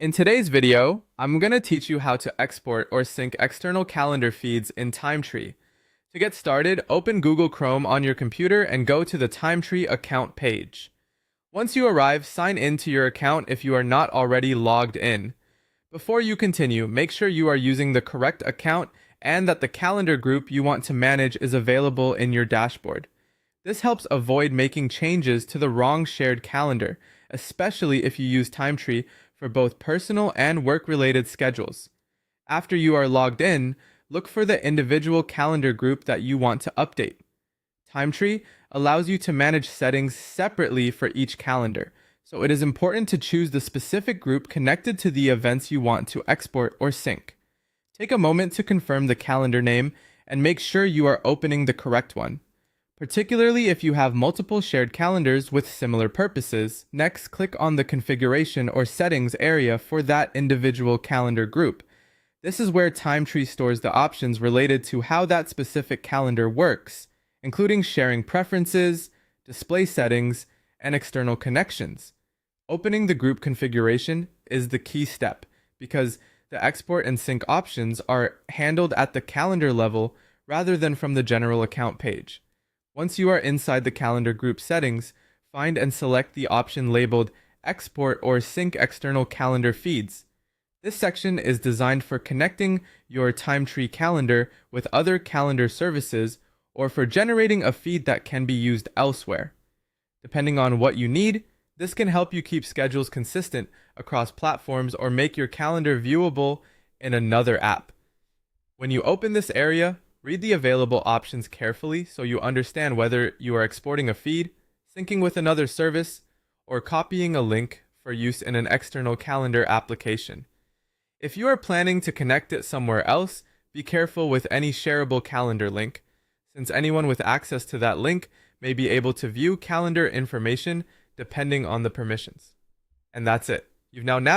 In today's video, I'm going to teach you how to export or sync external calendar feeds in Timetree. To get started, open Google Chrome on your computer and go to the Timetree account page. Once you arrive, sign in to your account if you are not already logged in. Before you continue, make sure you are using the correct account and that the calendar group you want to manage is available in your dashboard. This helps avoid making changes to the wrong shared calendar, especially if you use Timetree for both personal and work-related schedules. After you are logged in, look for the individual calendar group that you want to update. Timetree allows you to manage settings separately for each calendar, so it is important to choose the specific group connected to the events you want to export or sync. Take a moment to confirm the calendar name and make sure you are opening the correct one, particularly if you have multiple shared calendars with similar purposes. Next, click on the configuration or settings area for that individual calendar group. This is where Timetree stores the options related to how that specific calendar works, including sharing preferences, display settings, and external connections. Opening the group configuration is the key step because the export and sync options are handled at the calendar level rather than from the general account page. Once you are inside the calendar group settings, find and select the option labeled Export or Sync External Calendar Feeds. This section is designed for connecting your Timetree calendar with other calendar services or for generating a feed that can be used elsewhere. Depending on what you need, this can help you keep schedules consistent across platforms or make your calendar viewable in another app. When you open this area, read the available options carefully so you understand whether you are exporting a feed, syncing with another service, or copying a link for use in an external calendar application. If you are planning to connect it somewhere else, be careful with any shareable calendar link, since anyone with access to that link may be able to view calendar information depending on the permissions. And that's it. You've now navigated